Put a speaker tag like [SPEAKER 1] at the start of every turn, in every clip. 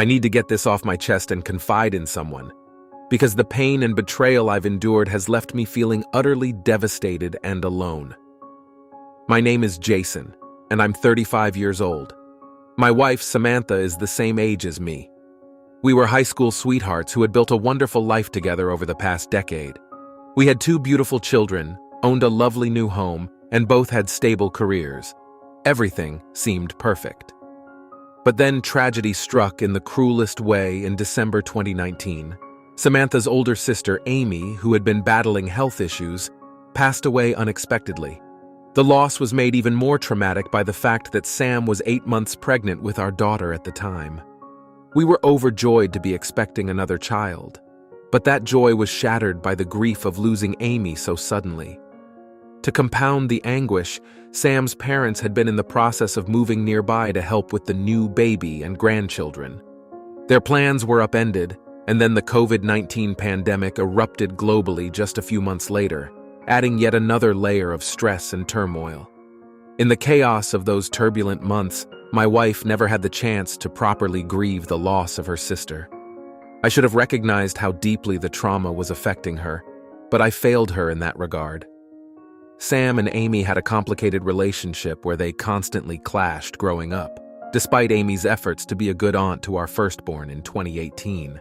[SPEAKER 1] I need to get this off my chest and confide in someone, because the pain and betrayal I've endured has left me feeling utterly devastated and alone. My name is Jason, and I'm 35 years old. My wife, Samantha, is the same age as me. We were high school sweethearts who had built a wonderful life together over the past decade. We had 2 beautiful children, owned a lovely new home, and both had stable careers. Everything seemed perfect. But then tragedy struck in the cruelest way in December 2019. Samantha's older sister, Amy, who had been battling health issues, passed away unexpectedly. The loss was made even more traumatic by the fact that Sam was 8 months pregnant with our daughter at the time. We were overjoyed to be expecting another child, but that joy was shattered by the grief of losing Amy so suddenly. To compound the anguish, Sam's parents had been in the process of moving nearby to help with the new baby and grandchildren. Their plans were upended, and then the COVID-19 pandemic erupted globally just a few months later, adding yet another layer of stress and turmoil. In the chaos of those turbulent months, my wife never had the chance to properly grieve the loss of her sister. I should have recognized how deeply the trauma was affecting her, but I failed her in that regard. Sam and Amy had a complicated relationship where they constantly clashed growing up, despite Amy's efforts to be a good aunt to our firstborn in 2018.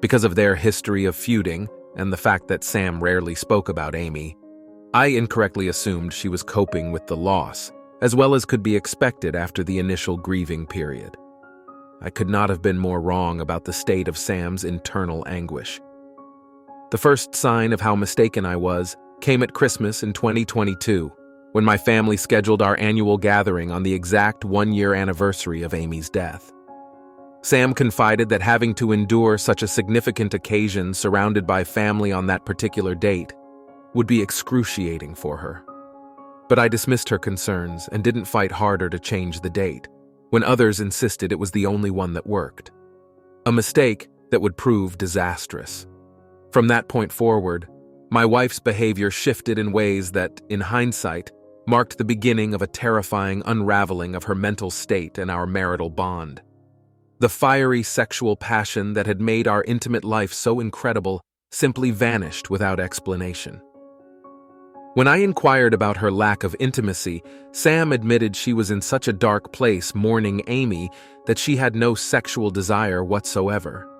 [SPEAKER 1] Because of their history of feuding and the fact that Sam rarely spoke about Amy, I incorrectly assumed she was coping with the loss, as well as could be expected after the initial grieving period. I could not have been more wrong about the state of Sam's internal anguish. The first sign of how mistaken I was came at Christmas in 2022, when my family scheduled our annual gathering on the exact 1-year anniversary of Amy's death. Sam confided that having to endure such a significant occasion surrounded by family on that particular date would be excruciating for her. But I dismissed her concerns and didn't fight harder to change the date, when others insisted it was the only one that worked. A mistake that would prove disastrous. From that point forward, my wife's behavior shifted in ways that, in hindsight, marked the beginning of a terrifying unraveling of her mental state and our marital bond. The fiery sexual passion that had made our intimate life so incredible simply vanished without explanation. When I inquired about her lack of intimacy, Sam admitted she was in such a dark place mourning Amy that she had no sexual desire whatsoever.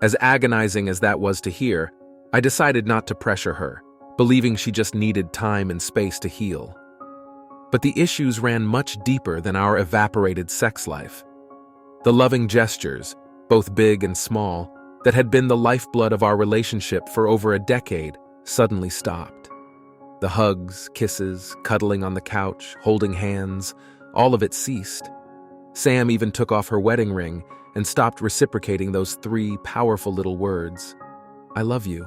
[SPEAKER 1] As agonizing as that was to hear, I decided not to pressure her, believing she just needed time and space to heal. But the issues ran much deeper than our evaporated sex life. The loving gestures, both big and small, that had been the lifeblood of our relationship for over a decade, suddenly stopped. The hugs, kisses, cuddling on the couch, holding hands, all of it ceased. Sam even took off her wedding ring and stopped reciprocating those 3 powerful little words, "I love you."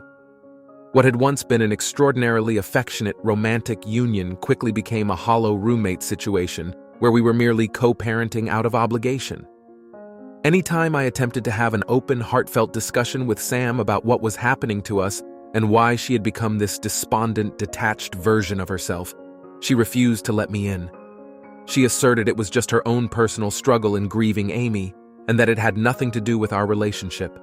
[SPEAKER 1] What had once been an extraordinarily affectionate, romantic union quickly became a hollow roommate situation where we were merely co-parenting out of obligation. Anytime I attempted to have an open, heartfelt discussion with Sam about what was happening to us and why she had become this despondent, detached version of herself, she refused to let me in. She asserted it was just her own personal struggle in grieving Amy, and that it had nothing to do with our relationship.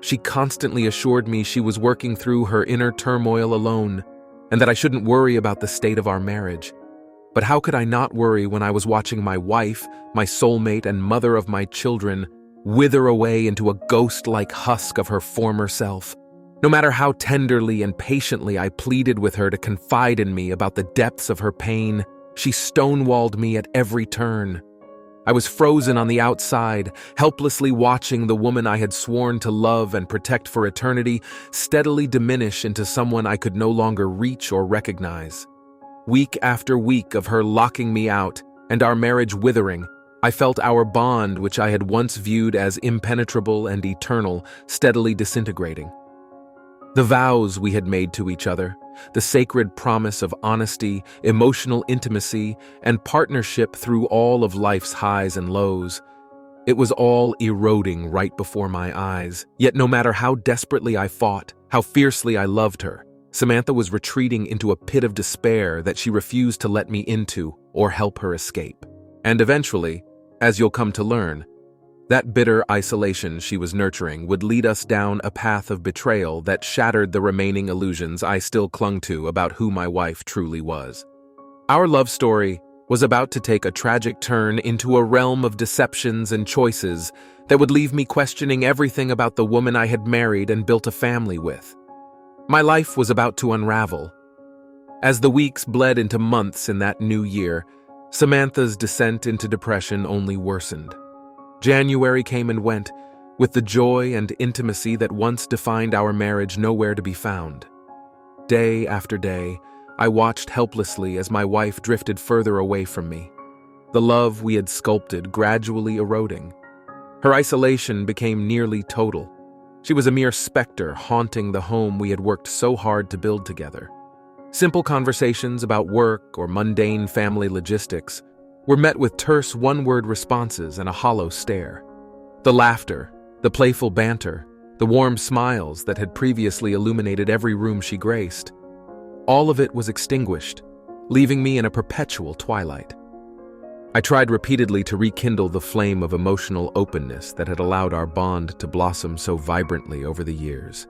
[SPEAKER 1] She constantly assured me she was working through her inner turmoil alone, and that I shouldn't worry about the state of our marriage. But how could I not worry when I was watching my wife, my soulmate and mother of my children, wither away into a ghost-like husk of her former self? No matter how tenderly and patiently I pleaded with her to confide in me about the depths of her pain, she stonewalled me at every turn. I was frozen on the outside, helplessly watching the woman I had sworn to love and protect for eternity steadily diminish into someone I could no longer reach or recognize. Week after week of her locking me out and our marriage withering, I felt our bond, which I had once viewed as impenetrable and eternal, steadily disintegrating. The vows we had made to each other, the sacred promise of honesty, emotional intimacy, and partnership through all of life's highs and lows, it was all eroding right before my eyes. Yet no matter how desperately I fought, how fiercely I loved her, Samantha was retreating into a pit of despair that she refused to let me into or help her escape. And eventually, as you'll come to learn, That bitter isolation she was nurturing would lead us down a path of betrayal that shattered the remaining illusions I still clung to about who my wife truly was. Our love story was about to take a tragic turn into a realm of deceptions and choices that would leave me questioning everything about the woman I had married and built a family with. My life was about to unravel. As the weeks bled into months in that new year, Samantha's descent into depression only worsened. January came and went, with the joy and intimacy that once defined our marriage nowhere to be found. Day after day, I watched helplessly as my wife drifted further away from me, the love we had sculpted gradually eroding. Her isolation became nearly total. She was a mere specter haunting the home we had worked so hard to build together. Simple conversations about work or mundane family logistics were met with terse one-word responses and a hollow stare. The laughter, the playful banter, the warm smiles that had previously illuminated every room she graced, all of it was extinguished, leaving me in a perpetual twilight. I tried repeatedly to rekindle the flame of emotional openness that had allowed our bond to blossom so vibrantly over the years.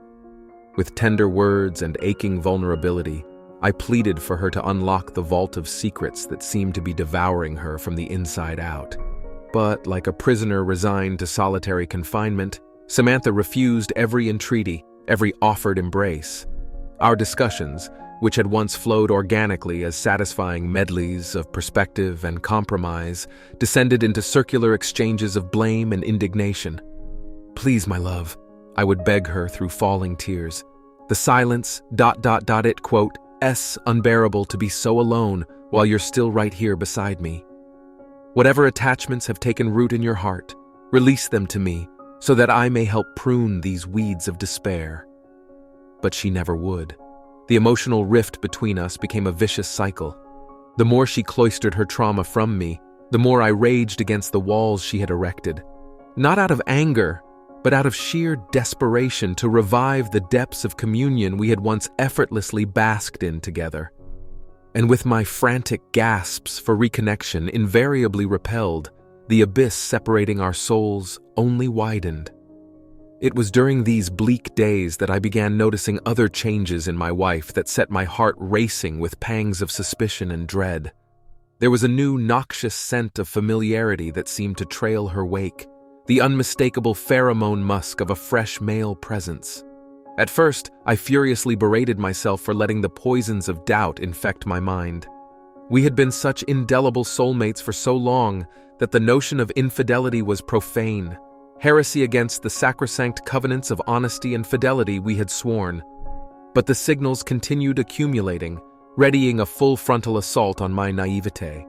[SPEAKER 1] With tender words and aching vulnerability, I pleaded for her to unlock the vault of secrets that seemed to be devouring her from the inside out. But, like a prisoner resigned to solitary confinement, Samantha refused every entreaty, every offered embrace. Our discussions, which had once flowed organically as satisfying medleys of perspective and compromise, descended into circular exchanges of blame and indignation. "Please, my love," I would beg her through falling tears. "The silence, it, quote, unbearable to be so alone while you're still right here beside me. Whatever attachments have taken root in your heart, release them to me so that I may help prune these weeds of despair." But she never would. The emotional rift between us became a vicious cycle. The more she cloistered her trauma from me, the more I raged against the walls she had erected, not out of anger, but out of sheer desperation to revive the depths of communion we had once effortlessly basked in together. And with my frantic gasps for reconnection invariably repelled, the abyss separating our souls only widened. It was during these bleak days that I began noticing other changes in my wife that set my heart racing with pangs of suspicion and dread. There was a new noxious scent of familiarity that seemed to trail her wake, the unmistakable pheromone musk of a fresh male presence. At first, I furiously berated myself for letting the poisons of doubt infect my mind. We had been such indelible soulmates for so long that the notion of infidelity was profane, heresy against the sacrosanct covenants of honesty and fidelity we had sworn. But the signals continued accumulating, readying a full frontal assault on my naivete.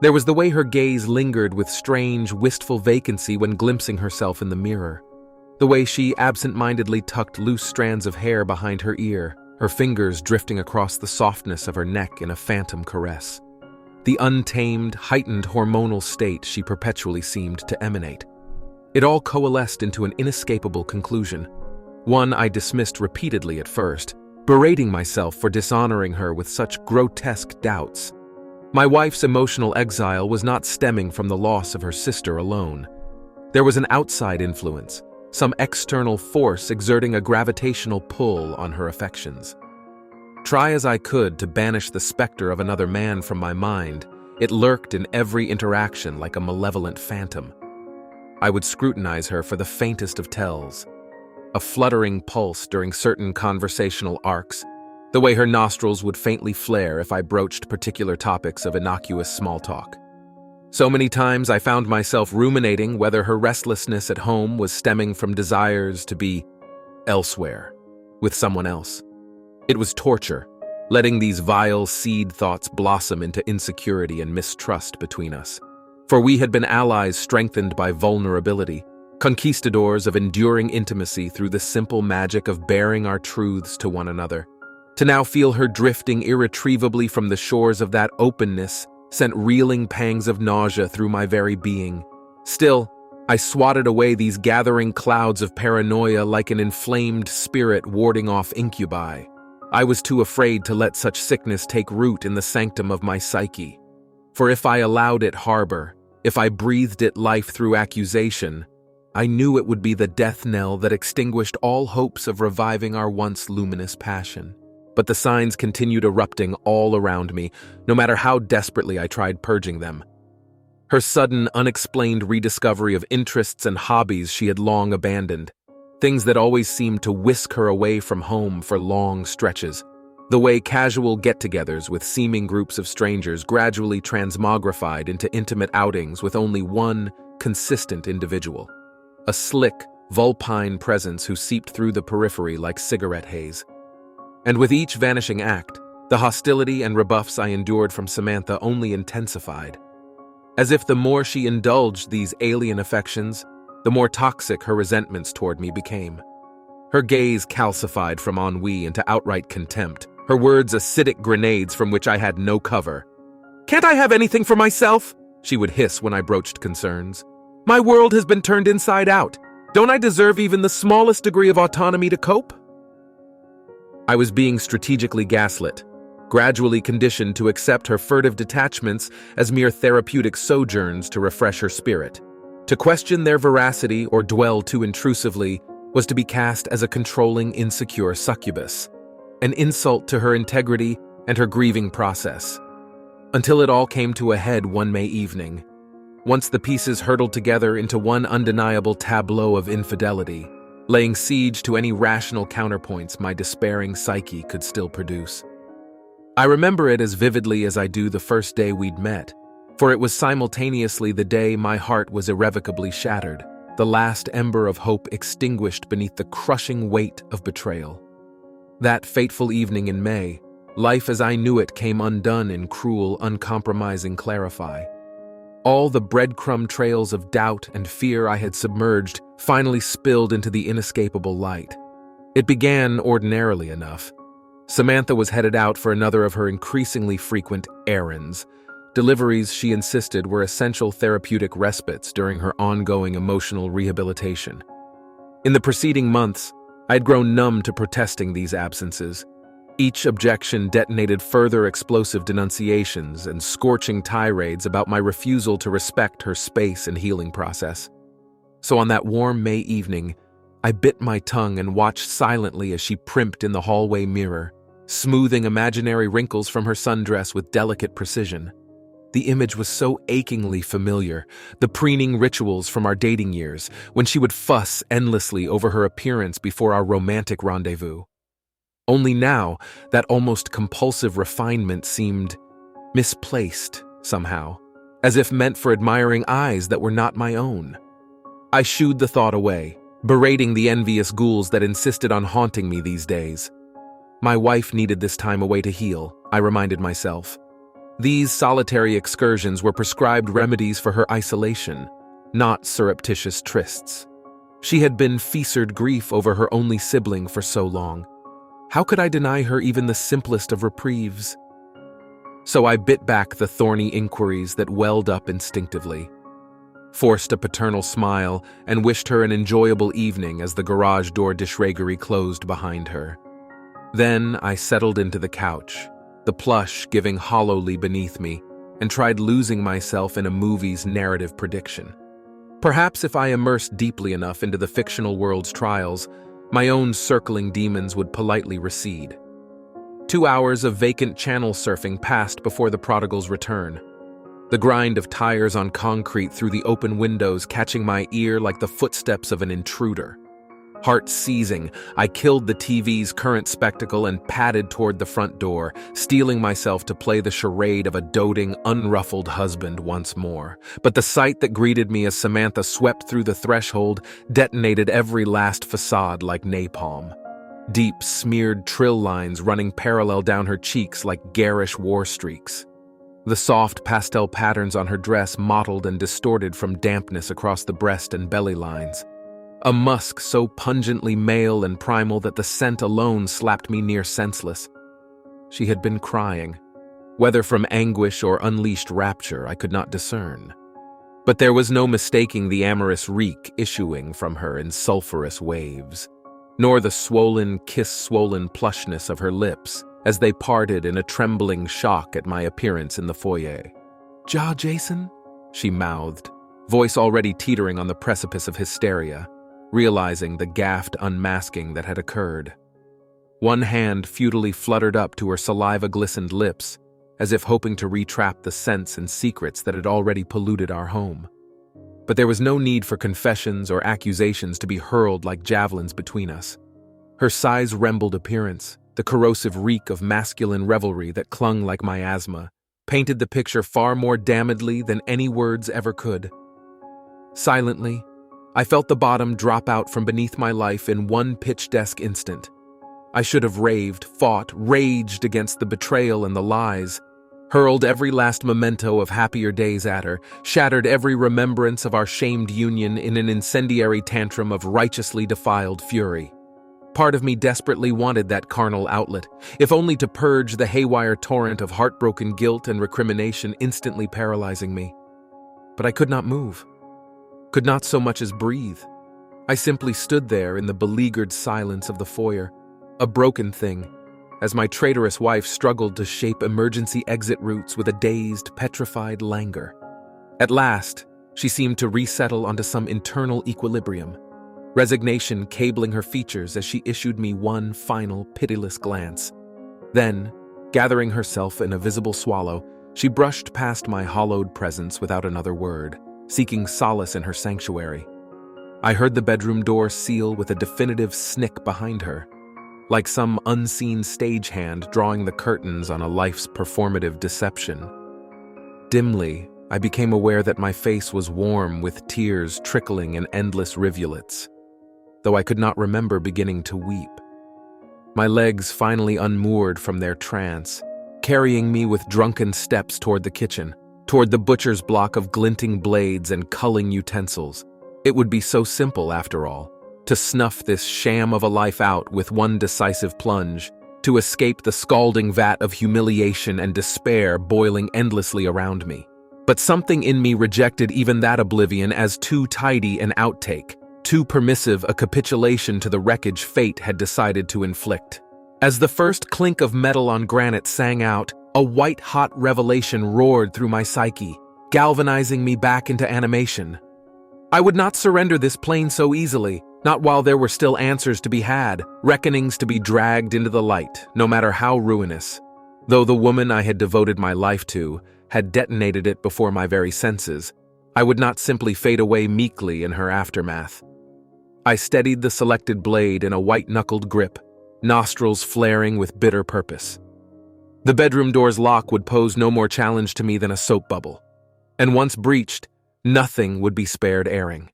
[SPEAKER 1] There was the way her gaze lingered with strange, wistful vacancy when glimpsing herself in the mirror. The way she absent-mindedly tucked loose strands of hair behind her ear, her fingers drifting across the softness of her neck in a phantom caress. The untamed, heightened hormonal state she perpetually seemed to emanate. It all coalesced into an inescapable conclusion, one I dismissed repeatedly at first, berating myself for dishonoring her with such grotesque doubts. My wife's emotional exile was not stemming from the loss of her sister alone. There was an outside influence, some external force exerting a gravitational pull on her affections. Try as I could to banish the specter of another man from my mind, it lurked in every interaction like a malevolent phantom. I would scrutinize her for the faintest of tells, a fluttering pulse during certain conversational arcs, the way her nostrils would faintly flare if I broached particular topics of innocuous small talk. So many times I found myself ruminating whether her restlessness at home was stemming from desires to be elsewhere, with someone else. It was torture, letting these vile seed thoughts blossom into insecurity and mistrust between us. For we had been allies strengthened by vulnerability, conquistadors of enduring intimacy through the simple magic of bearing our truths to one another. To now feel her drifting irretrievably from the shores of that openness sent reeling pangs of nausea through my very being. Still, I swatted away these gathering clouds of paranoia like an inflamed spirit warding off incubi. I was too afraid to let such sickness take root in the sanctum of my psyche. For if I allowed it harbor, If I breathed it life through accusation, I knew it would be the death knell that extinguished all hopes of reviving our once luminous passion. But the signs continued erupting all around me, no matter how desperately I tried purging them. Her sudden, unexplained rediscovery of interests and hobbies she had long abandoned, things that always seemed to whisk her away from home for long stretches. The way casual get-togethers with seeming groups of strangers gradually transmogrified into intimate outings with only one consistent individual. A slick, vulpine presence who seeped through the periphery like cigarette haze. And with each vanishing act, the hostility and rebuffs I endured from Samantha only intensified. As if the more she indulged these alien affections, the more toxic her resentments toward me became. Her gaze calcified from ennui into outright contempt, her words acidic grenades from which I had no cover. "Can't I have anything for myself?" she would hiss when I broached concerns. "My world has been turned inside out. Don't I deserve even the smallest degree of autonomy to cope?" I was being strategically gaslit, gradually conditioned to accept her furtive detachments as mere therapeutic sojourns to refresh her spirit. To question their veracity or dwell too intrusively was to be cast as a controlling, insecure succubus, an insult to her integrity and her grieving process. Until it all came to a head one May evening, once the pieces hurtled together into one undeniable tableau of infidelity, laying siege to any rational counterpoints my despairing psyche could still produce. I remember it as vividly as I do the first day we'd met, for it was simultaneously the day my heart was irrevocably shattered, the last ember of hope extinguished beneath the crushing weight of betrayal. That fateful evening in May, life as I knew it came undone in cruel, uncompromising clarify. All the breadcrumb trails of doubt and fear I had submerged finally spilled into the inescapable light. It began ordinarily enough. Samantha was headed out for another of her increasingly frequent errands, deliveries she insisted were essential therapeutic respites during her ongoing emotional rehabilitation. In the preceding months, I had grown numb to protesting these absences. Each objection detonated further explosive denunciations and scorching tirades about my refusal to respect her space and healing process. So on that warm May evening, I bit my tongue and watched silently as she primped in the hallway mirror, smoothing imaginary wrinkles from her sundress with delicate precision. The image was so achingly familiar, the preening rituals from our dating years, when she would fuss endlessly over her appearance before our romantic rendezvous. Only now, that almost compulsive refinement seemed misplaced somehow, as if meant for admiring eyes that were not my own. I shooed the thought away, berating the envious ghouls that insisted on haunting me these days. My wife needed this time away to heal, I reminded myself. These solitary excursions were prescribed remedies for her isolation, not surreptitious trysts. She had been feastered grief over her only sibling for so long. How could I deny her even the simplest of reprieves? So I bit back the thorny inquiries that welled up instinctively, forced a paternal smile, and wished her an enjoyable evening as the garage door dishragery closed behind her. Then I settled into the couch, the plush giving hollowly beneath me, and tried losing myself in a movie's narrative prediction. Perhaps if I immersed deeply enough into the fictional world's trials, my own circling demons would politely recede. 2 hours of vacant channel surfing passed before the prodigal's return. The grind of tires on concrete through the open windows catching my ear like the footsteps of an intruder. Heart seizing, I killed the TV's current spectacle and padded toward the front door, steeling myself to play the charade of a doting, unruffled husband once more. But the sight that greeted me as Samantha swept through the threshold detonated every last facade like napalm. Deep, smeared trill lines running parallel down her cheeks like garish war streaks. The soft pastel patterns on her dress mottled and distorted from dampness across the breast and belly lines. A musk so pungently male and primal that the scent alone slapped me near senseless. She had been crying. Whether from anguish or unleashed rapture, I could not discern. But there was no mistaking the amorous reek issuing from her in sulphurous waves, nor the swollen, kiss-swollen plushness of her lips as they parted in a trembling shock at my appearance in the foyer. "Ja, Jason?" she mouthed, voice already teetering on the precipice of hysteria, realizing the gaffed unmasking that had occurred. One hand futilely fluttered up to her saliva-glistened lips, as if hoping to retrap the scents and secrets that had already polluted our home. But there was no need for confessions or accusations to be hurled like javelins between us. Her size-rembled appearance, the corrosive reek of masculine revelry that clung like miasma, painted the picture far more damnedly than any words ever could. Silently, I felt the bottom drop out from beneath my life in one pitch-desk instant. I should have raved, fought, raged against the betrayal and the lies, hurled every last memento of happier days at her, shattered every remembrance of our shamed union in an incendiary tantrum of righteously defiled fury. Part of me desperately wanted that carnal outlet, if only to purge the haywire torrent of heartbroken guilt and recrimination instantly paralyzing me. But I could not move, could not so much as breathe. I simply stood there in the beleaguered silence of the foyer, a broken thing, as my traitorous wife struggled to shape emergency exit routes with a dazed, petrified languor. At last, she seemed to resettle onto some internal equilibrium, resignation cabling her features as she issued me one final, pitiless glance. Then, gathering herself in a visible swallow, she brushed past my hollowed presence without another word, seeking solace in her sanctuary. I heard the bedroom door seal with a definitive snick behind her, like some unseen stagehand drawing the curtains on a life's performative deception. Dimly, I became aware that my face was warm with tears trickling in endless rivulets, though I could not remember beginning to weep. My legs finally unmoored from their trance, carrying me with drunken steps toward the kitchen, toward the butcher's block of glinting blades and culling utensils. It would be so simple, after all, to snuff this sham of a life out with one decisive plunge, to escape the scalding vat of humiliation and despair boiling endlessly around me. But something in me rejected even that oblivion as too tidy an outtake, too permissive a capitulation to the wreckage fate had decided to inflict. As the first clink of metal on granite sang out, a white-hot revelation roared through my psyche, galvanizing me back into animation. I would not surrender this plane so easily, not while there were still answers to be had, reckonings to be dragged into the light, no matter how ruinous. Though the woman I had devoted my life to had detonated it before my very senses, I would not simply fade away meekly in her aftermath. I steadied the selected blade in a white-knuckled grip, nostrils flaring with bitter purpose. The bedroom door's lock would pose no more challenge to me than a soap bubble, and once breached, nothing would be spared airing.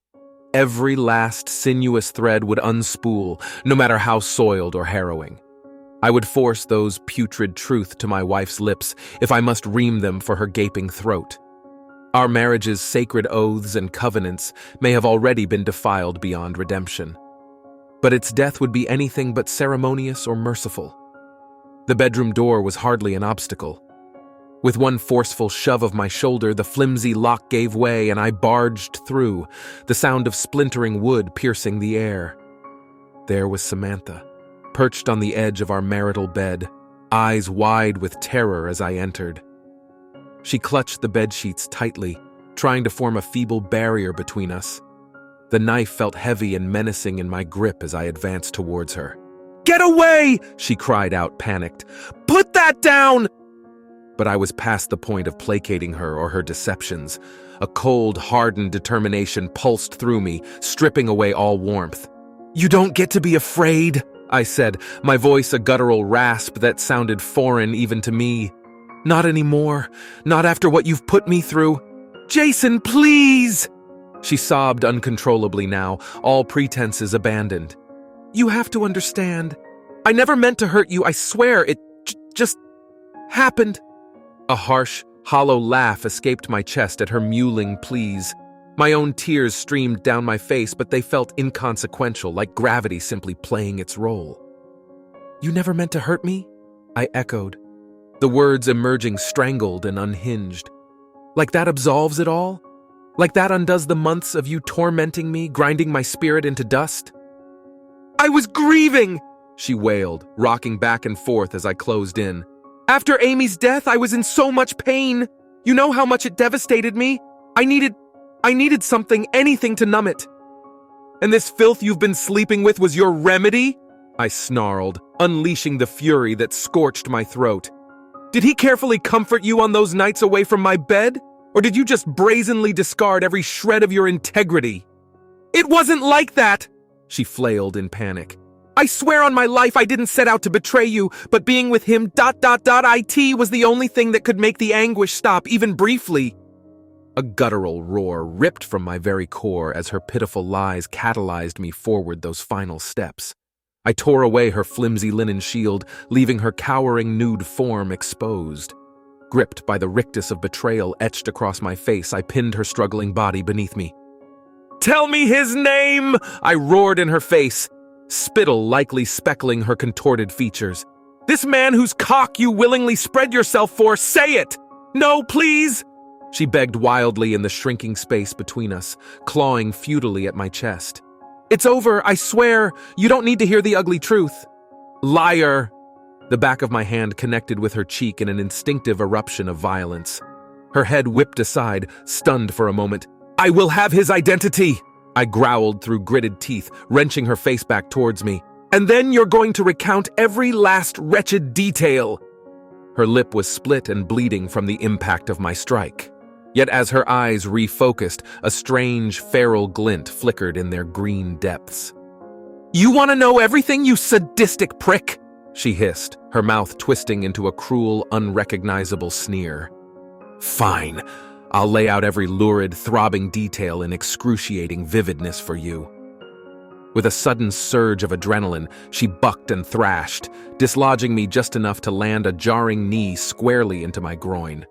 [SPEAKER 1] Every last sinuous thread would unspool, no matter how soiled or harrowing. I would force those putrid truth to my wife's lips if I must ream them for her gaping throat. Our marriage's sacred oaths and covenants may have already been defiled beyond redemption, but its death would be anything but ceremonious or merciful. The bedroom door was hardly an obstacle. With one forceful shove of my shoulder, the flimsy lock gave way and I barged through, the sound of splintering wood piercing the air. There was Samantha, perched on the edge of our marital bed, eyes wide with terror as I entered. She clutched the bedsheets tightly, trying to form a feeble barrier between us. The knife felt heavy and menacing in my grip as I advanced towards her. "Get away!" she cried out, panicked. "Put that down!" But I was past the point of placating her or her deceptions. A cold, hardened determination pulsed through me, stripping away all warmth. "You don't get to be afraid," I said, my voice a guttural rasp that sounded foreign even to me. "Not anymore. Not after what you've put me through. Jason, please!" She sobbed uncontrollably now, all pretenses abandoned. "You have to understand. I never meant to hurt you, I swear. It just happened." A harsh, hollow laugh escaped my chest at her mewling pleas. My own tears streamed down my face, but they felt inconsequential, like gravity simply playing its role. "You never meant to hurt me?" I echoed, the words emerging strangled and unhinged. "Like that absolves it all? Like that undoes the months of you tormenting me, grinding my spirit into dust?" "I was grieving!" she wailed, rocking back and forth as I closed in. "After Amy's death, I was in so much pain. You know how much it devastated me. I needed something, anything to numb it. And this filth you've been sleeping with was your remedy? I snarled, unleashing the fury that scorched my throat. Did he carefully comfort you on those nights away from my bed? Or did you just brazenly discard every shred of your integrity? It wasn't like that, she flailed in panic. I swear on my life I didn't set out to betray you, but being with him ... it was the only thing that could make the anguish stop, even briefly. A guttural roar ripped from my very core as her pitiful lies catalyzed me forward those final steps. I tore away her flimsy linen shield, leaving her cowering nude form exposed. Gripped by the rictus of betrayal etched across my face, I pinned her struggling body beneath me. Tell me his name! I roared in her face, spittle likely speckling her contorted features. This man whose cock you willingly spread yourself for, say it! No, please! She begged wildly in the shrinking space between us, clawing futilely at my chest. It's over, I swear. You don't need to hear the ugly truth. Liar! The back of my hand connected with her cheek in an instinctive eruption of violence. Her head whipped aside, stunned for a moment. I will have his identity! I growled through gritted teeth, wrenching her face back towards me. And then you're going to recount every last wretched detail. Her lip was split and bleeding from the impact of my strike. Yet as her eyes refocused, a strange, feral glint flickered in their green depths. You want to know everything, you sadistic prick? She hissed, her mouth twisting into a cruel, unrecognizable sneer. Fine. I'll lay out every lurid, throbbing detail in excruciating vividness for you. With a sudden surge of adrenaline, she bucked and thrashed, dislodging me just enough to land a jarring knee squarely into my groin.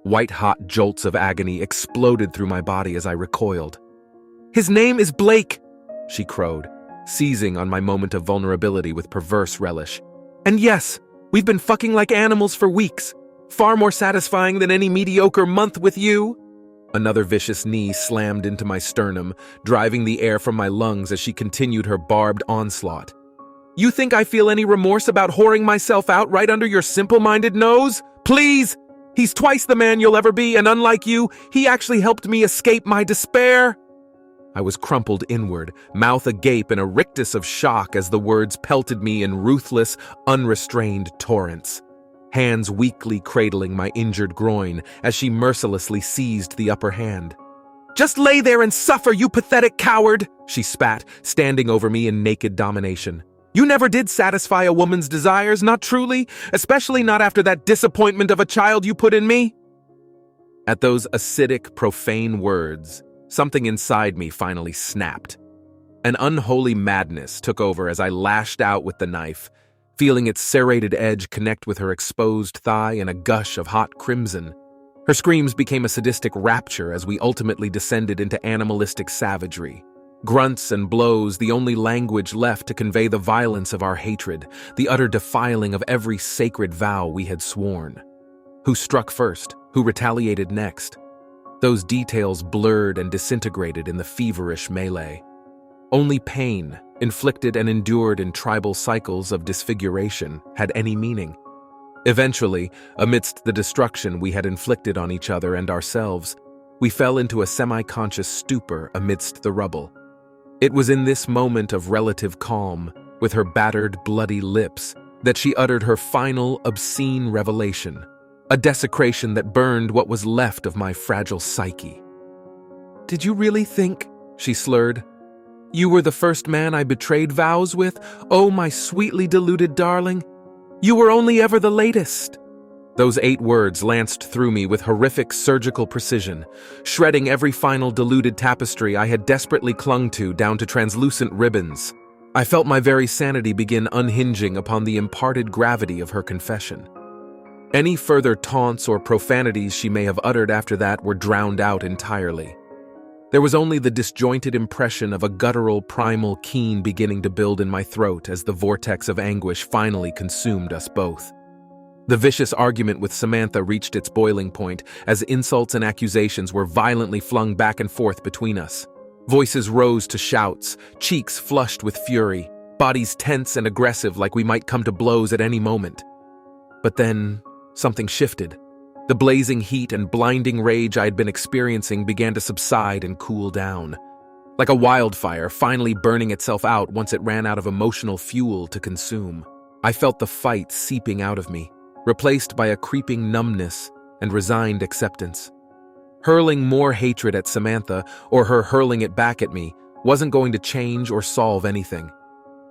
[SPEAKER 1] White-hot jolts of agony exploded through my body as I recoiled. His name is Blake, she crowed, seizing on my moment of vulnerability with perverse relish. And yes, we've been fucking like animals for weeks. Far more satisfying than any mediocre month with you. Another vicious knee slammed into my sternum, driving the air from my lungs as she continued her barbed onslaught. You think I feel any remorse about whoring myself out right under your simple-minded nose? Please! He's twice the man you'll ever be, and unlike you, he actually helped me escape my despair. I was crumpled inward, mouth agape in a rictus of shock as the words pelted me in ruthless, unrestrained torrents. Hands weakly cradling my injured groin as she mercilessly seized the upper hand. Just lay there and suffer, you pathetic coward, she spat, standing over me in naked domination. You never did satisfy a woman's desires, not truly, especially not after that disappointment of a child you put in me. At those acidic, profane words, something inside me finally snapped. An unholy madness took over as I lashed out with the knife, feeling its serrated edge connect with her exposed thigh in a gush of hot crimson. Her screams became a sadistic rapture as we ultimately descended into animalistic savagery. Grunts and blows, the only language left to convey the violence of our hatred, the utter defiling of every sacred vow we had sworn. Who struck first? Who retaliated next? Those details blurred and disintegrated in the feverish melee. Only pain, inflicted and endured in tribal cycles of disfiguration, had any meaning. Eventually, amidst the destruction we had inflicted on each other and ourselves, we fell into a semi-conscious stupor amidst the rubble. It was in this moment of relative calm, with her battered, bloody lips, that she uttered her final, obscene revelation, a desecration that burned what was left of my fragile psyche. Did you really think, she slurred, you were the first man I betrayed vows with? Oh, my sweetly deluded darling. You were only ever the latest. Those 8 words lanced through me with horrific surgical precision, shredding every final deluded tapestry I had desperately clung to down to translucent ribbons. I felt my very sanity begin unhinging upon the imparted gravity of her confession. Any further taunts or profanities she may have uttered after that were drowned out entirely. There was only the disjointed impression of a guttural, primal keen beginning to build in my throat as the vortex of anguish finally consumed us both. The vicious argument with Samantha reached its boiling point as insults and accusations were violently flung back and forth between us. Voices rose to shouts, cheeks flushed with fury, bodies tense and aggressive like we might come to blows at any moment. But then, something shifted. The blazing heat and blinding rage I had been experiencing began to subside and cool down, like a wildfire finally burning itself out once it ran out of emotional fuel to consume. I felt the fight seeping out of me, replaced by a creeping numbness and resigned acceptance. Hurling more hatred at Samantha, or her hurling it back at me, wasn't going to change or solve anything.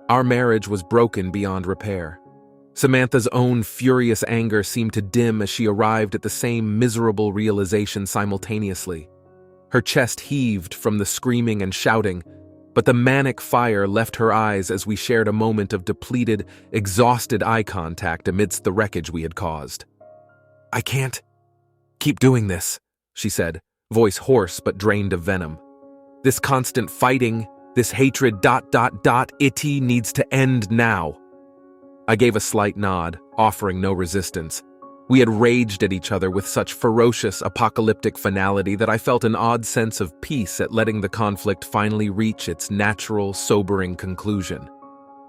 [SPEAKER 1] Our marriage was broken beyond repair. Samantha's own furious anger seemed to dim as she arrived at the same miserable realization simultaneously. Her chest heaved from the screaming and shouting, but the manic fire left her eyes as we shared a moment of depleted, exhausted eye contact amidst the wreckage we had caused. "I can't keep doing this," she said, voice hoarse but drained of venom. "This constant fighting, this hatred ... it needs to end now." I gave a slight nod, offering no resistance. We had raged at each other with such ferocious, apocalyptic finality that I felt an odd sense of peace at letting the conflict finally reach its natural, sobering conclusion.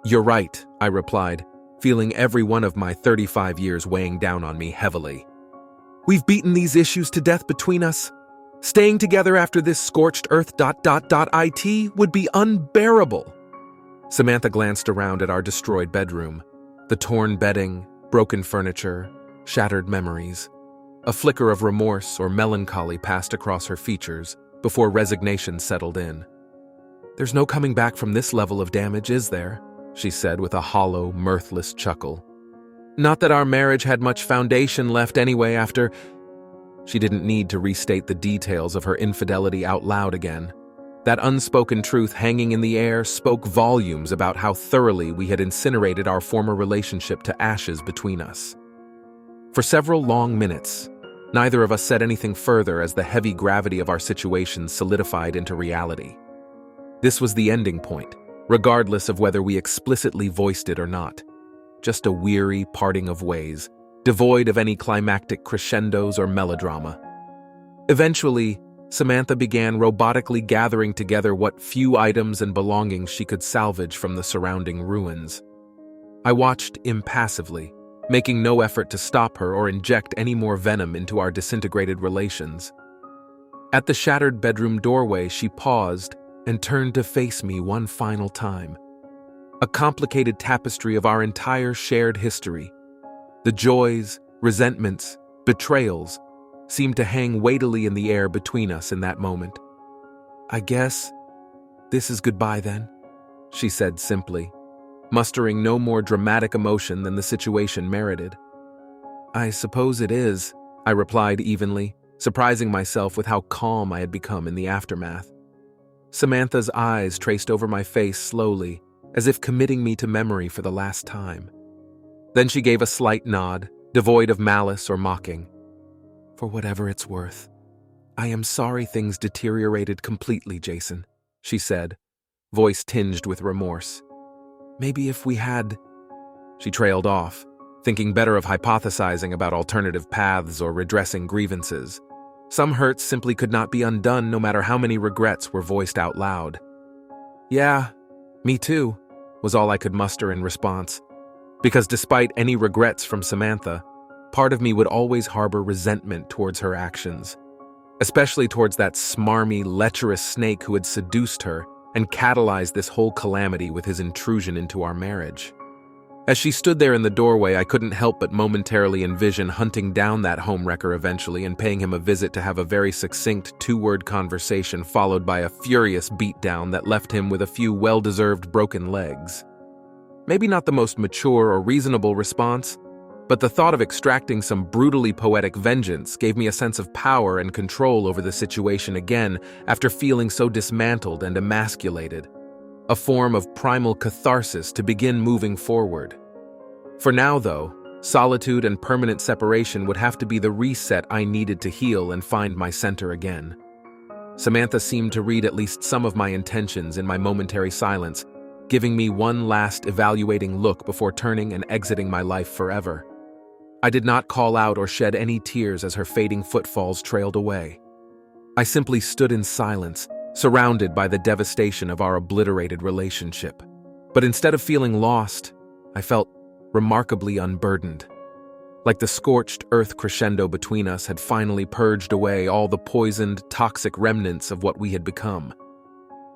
[SPEAKER 1] "You're right," I replied, feeling every one of my 35 years weighing down on me heavily. "We've beaten these issues to death between us. Staying together after this scorched earth ... it would be unbearable." Samantha glanced around at our destroyed bedroom. The torn bedding, broken furniture, shattered memories. A flicker of remorse or melancholy passed across her features before resignation settled in. "There's no coming back from this level of damage, is there?" she said with a hollow, mirthless chuckle. "Not that our marriage had much foundation left anyway after—" She didn't need to restate the details of her infidelity out loud again. That unspoken truth hanging in the air spoke volumes about how thoroughly we had incinerated our former relationship to ashes between us. For several long minutes, neither of us said anything further as the heavy gravity of our situation solidified into reality. This was the ending point, regardless of whether we explicitly voiced it or not. Just a weary parting of ways, devoid of any climactic crescendos or melodrama. Eventually, Samantha began robotically gathering together what few items and belongings she could salvage from the surrounding ruins. I watched impassively, making no effort to stop her or inject any more venom into our disintegrated relations. At the shattered bedroom doorway, she paused and turned to face me one final time. A complicated tapestry of our entire shared history. The joys, resentments, betrayals seemed to hang weightily in the air between us in that moment. "I guess this is goodbye then," she said simply, mustering no more dramatic emotion than the situation merited. "I suppose it is," I replied evenly, surprising myself with how calm I had become in the aftermath. Samantha's eyes traced over my face slowly, as if committing me to memory for the last time. Then she gave a slight nod, devoid of malice or mocking. "For whatever it's worth, I am sorry things deteriorated completely, Jason," she said, voice tinged with remorse. "Maybe if we had—" She trailed off, thinking better of hypothesizing about alternative paths or redressing grievances. Some hurts simply could not be undone no matter how many regrets were voiced out loud. "Yeah, me too," was all I could muster in response. Because despite any regrets from Samantha, part of me would always harbor resentment towards her actions, especially towards that smarmy, lecherous snake who had seduced her and catalyzed this whole calamity with his intrusion into our marriage. As she stood there in the doorway, I couldn't help but momentarily envision hunting down that homewrecker eventually and paying him a visit to have a very succinct two-word conversation followed by a furious beatdown that left him with a few well-deserved broken legs. Maybe not the most mature or reasonable response, but the thought of extracting some brutally poetic vengeance gave me a sense of power and control over the situation again after feeling so dismantled and emasculated. A form of primal catharsis to begin moving forward. For now, though, solitude and permanent separation would have to be the reset I needed to heal and find my center again. Samantha seemed to read at least some of my intentions in my momentary silence, giving me one last evaluating look before turning and exiting my life forever. I did not call out or shed any tears as her fading footfalls trailed away. I simply stood in silence, surrounded by the devastation of our obliterated relationship. But instead of feeling lost, I felt remarkably unburdened. Like the scorched earth crescendo between us had finally purged away all the poisoned, toxic remnants of what we had become.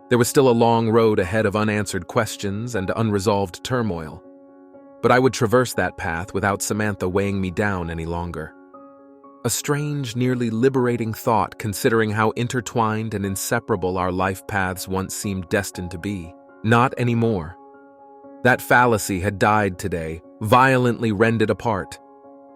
[SPEAKER 1] There was still a long road ahead of unanswered questions and unresolved turmoil, but I would traverse that path without Samantha weighing me down any longer. A strange, nearly liberating thought considering how intertwined and inseparable our life paths once seemed destined to be. Not anymore. That fallacy had died today, violently rended apart.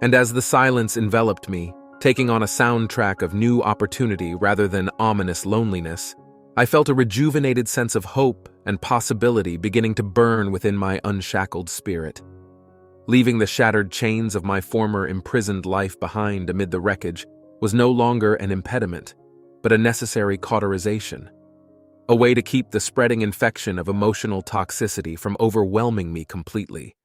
[SPEAKER 1] And as the silence enveloped me, taking on a soundtrack of new opportunity rather than ominous loneliness, I felt a rejuvenated sense of hope and possibility beginning to burn within my unshackled spirit. Leaving the shattered chains of my former imprisoned life behind amid the wreckage was no longer an impediment, but a necessary cauterization. A way to keep the spreading infection of emotional toxicity from overwhelming me completely.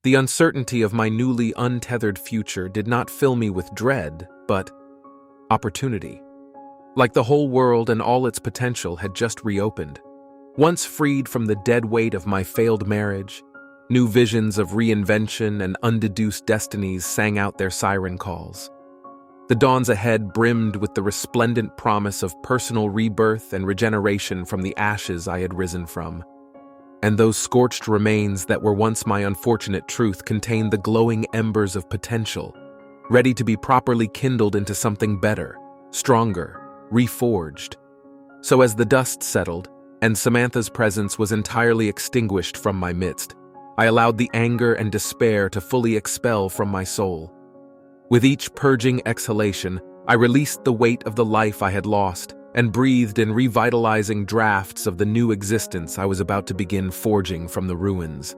[SPEAKER 1] The uncertainty of my newly untethered future did not fill me with dread, but opportunity. Like the whole world and all its potential had just reopened. Once freed from the dead weight of my failed marriage, new visions of reinvention and undeduced destinies sang out their siren calls. The dawns ahead brimmed with the resplendent promise of personal rebirth and regeneration from the ashes I had risen from. And those scorched remains that were once my unfortunate truth contained the glowing embers of potential, ready to be properly kindled into something better, stronger, reforged. So as the dust settled, and Samantha's presence was entirely extinguished from my midst, I allowed the anger and despair to fully expel from my soul. With each purging exhalation, I released the weight of the life I had lost and breathed in revitalizing drafts of the new existence I was about to begin forging from the ruins.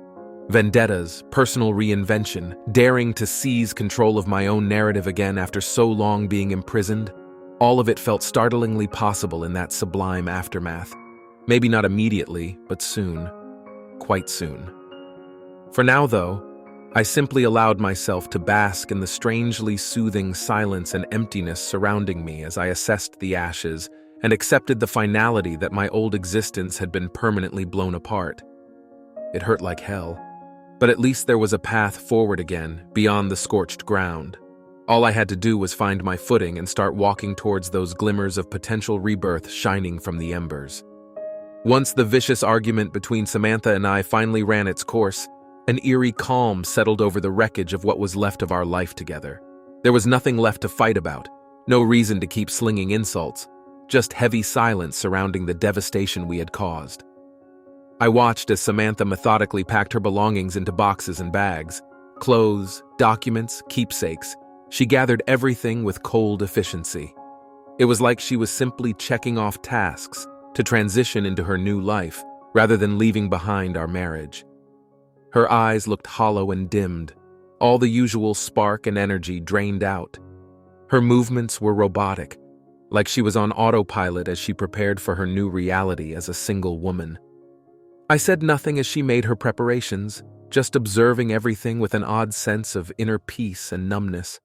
[SPEAKER 1] Vendettas, personal reinvention, daring to seize control of my own narrative again after so long being imprisoned, all of it felt startlingly possible in that sublime aftermath. Maybe not immediately, but soon. Quite soon. For now, though, I simply allowed myself to bask in the strangely soothing silence and emptiness surrounding me as I assessed the ashes and accepted the finality that my old existence had been permanently blown apart. It hurt like hell, but at least there was a path forward again, beyond the scorched ground. All I had to do was find my footing and start walking towards those glimmers of potential rebirth shining from the embers. Once the vicious argument between Samantha and I finally ran its course, an eerie calm settled over the wreckage of what was left of our life together. There was nothing left to fight about, no reason to keep slinging insults, just heavy silence surrounding the devastation we had caused. I watched as Samantha methodically packed her belongings into boxes and bags. Clothes, documents, keepsakes. She gathered everything with cold efficiency. It was like she was simply checking off tasks to transition into her new life, rather than leaving behind our marriage. Her eyes looked hollow and dimmed, all the usual spark and energy drained out. Her movements were robotic, like she was on autopilot as she prepared for her new reality as a single woman. I said nothing as she made her preparations, just observing everything with an odd sense of inner peace and numbness.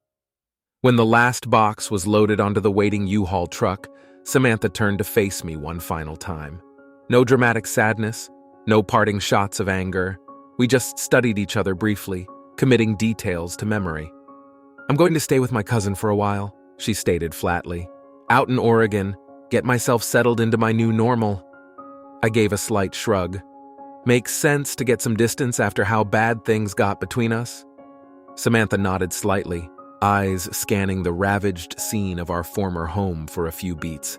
[SPEAKER 1] When the last box was loaded onto the waiting U-Haul truck, Samantha turned to face me one final time. No dramatic sadness, no parting shots of anger. We just studied each other briefly, committing details to memory. "I'm going to stay with my cousin for a while," she stated flatly. "Out in Oregon, get myself settled into my new normal." I gave a slight shrug. "Makes sense to get some distance after how bad things got between us?" Samantha nodded slightly, eyes scanning the ravaged scene of our former home for a few beats.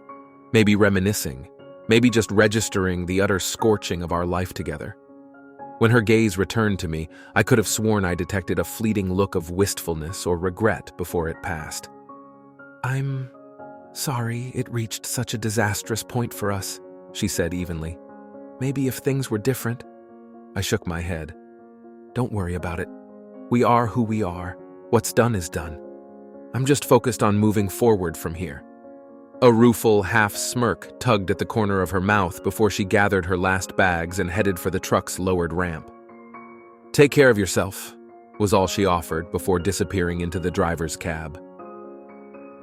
[SPEAKER 1] Maybe reminiscing, maybe just registering the utter scorching of our life together. When her gaze returned to me, I could have sworn I detected a fleeting look of wistfulness or regret before it passed. "I'm sorry it reached such a disastrous point for us," she said evenly. "Maybe if things were different." I shook my head. "Don't worry about it. We are who we are. What's done is done. I'm just focused on moving forward from here." A rueful half-smirk tugged at the corner of her mouth before she gathered her last bags and headed for the truck's lowered ramp. "Take care of yourself," was all she offered before disappearing into the driver's cab.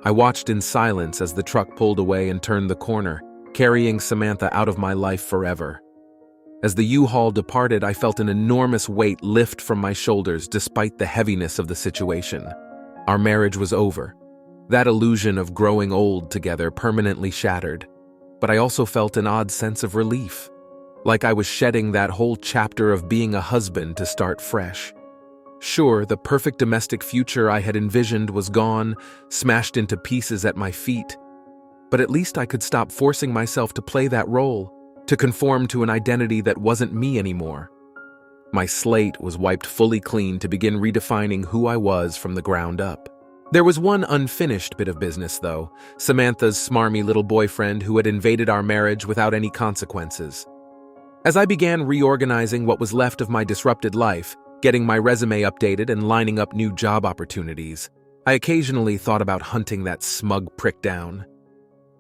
[SPEAKER 1] I watched in silence as the truck pulled away and turned the corner, carrying Samantha out of my life forever. As the U-Haul departed, I felt an enormous weight lift from my shoulders despite the heaviness of the situation. Our marriage was over. That illusion of growing old together permanently shattered. But I also felt an odd sense of relief, like I was shedding that whole chapter of being a husband to start fresh. Sure, the perfect domestic future I had envisioned was gone, smashed into pieces at my feet. But at least I could stop forcing myself to play that role, to conform to an identity that wasn't me anymore. My slate was wiped fully clean to begin redefining who I was from the ground up. There was one unfinished bit of business, though, Samantha's smarmy little boyfriend who had invaded our marriage without any consequences. As I began reorganizing what was left of my disrupted life, getting my resume updated and lining up new job opportunities, I occasionally thought about hunting that smug prick down.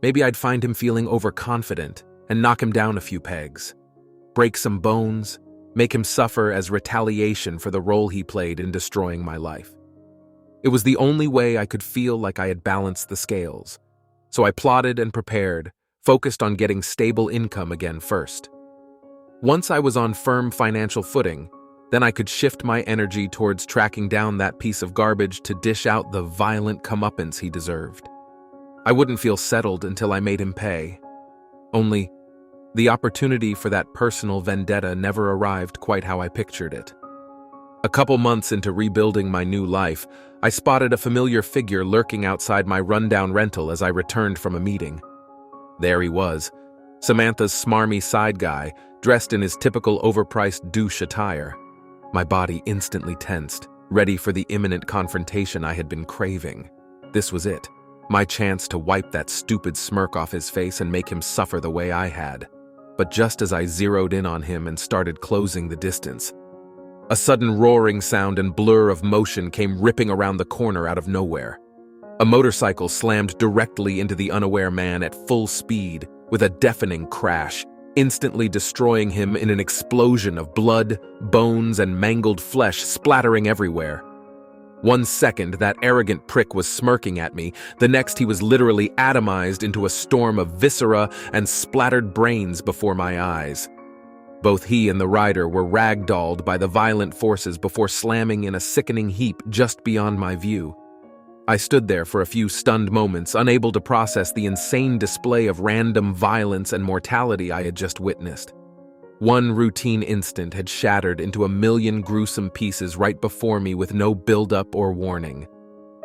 [SPEAKER 1] Maybe I'd find him feeling overconfident and knock him down a few pegs. Break some bones, make him suffer as retaliation for the role he played in destroying my life. It was the only way I could feel like I had balanced the scales. So I plotted and prepared, focused on getting stable income again first. Once I was on firm financial footing, then I could shift my energy towards tracking down that piece of garbage to dish out the violent comeuppance he deserved. I wouldn't feel settled until I made him pay. Only, the opportunity for that personal vendetta never arrived quite how I pictured it. A couple months into rebuilding my new life, I spotted a familiar figure lurking outside my rundown rental as I returned from a meeting. There he was, Samantha's smarmy side guy, dressed in his typical overpriced douche attire. My body instantly tensed, ready for the imminent confrontation I had been craving. This was it, my chance to wipe that stupid smirk off his face and make him suffer the way I had. But just as I zeroed in on him and started closing the distance, a sudden roaring sound and blur of motion came ripping around the corner out of nowhere. A motorcycle slammed directly into the unaware man at full speed with a deafening crash, instantly destroying him in an explosion of blood, bones, and mangled flesh splattering everywhere. 1 second, that arrogant prick was smirking at me. The next, he was literally atomized into a storm of viscera and splattered brains before my eyes. Both he and the rider were ragdolled by the violent forces before slamming in a sickening heap just beyond my view. I stood there for a few stunned moments, unable to process the insane display of random violence and mortality I had just witnessed. One routine instant had shattered into a million gruesome pieces right before me with no build-up or warning.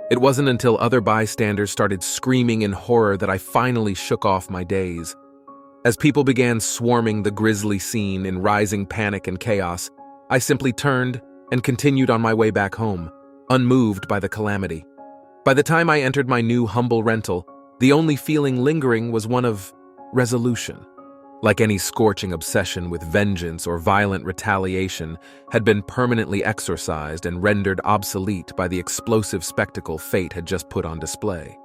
[SPEAKER 1] It wasn't until other bystanders started screaming in horror that I finally shook off my daze. As people began swarming the grisly scene in rising panic and chaos, I simply turned and continued on my way back home, unmoved by the calamity. By the time I entered my new humble rental, the only feeling lingering was one of resolution. Like any scorching obsession with vengeance or violent retaliation had been permanently exorcised and rendered obsolete by the explosive spectacle fate had just put on display.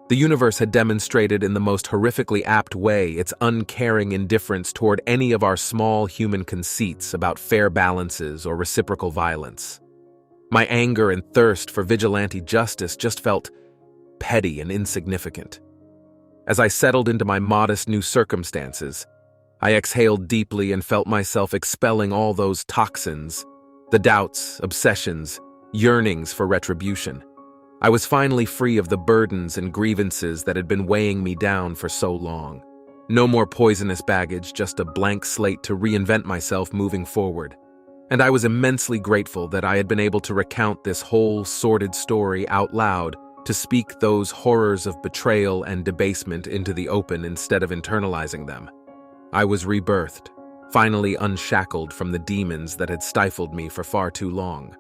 [SPEAKER 1] The universe had demonstrated in the most horrifically apt way its uncaring indifference toward any of our small human conceits about fair balances or reciprocal violence. My anger and thirst for vigilante justice just felt petty and insignificant. As I settled into my modest new circumstances, I exhaled deeply and felt myself expelling all those toxins, the doubts, obsessions, yearnings for retribution. I was finally free of the burdens and grievances that had been weighing me down for so long. No more poisonous baggage, just a blank slate to reinvent myself moving forward. And I was immensely grateful that I had been able to recount this whole sordid story out loud, to speak those horrors of betrayal and debasement into the open instead of internalizing them. I was rebirthed, finally unshackled from the demons that had stifled me for far too long.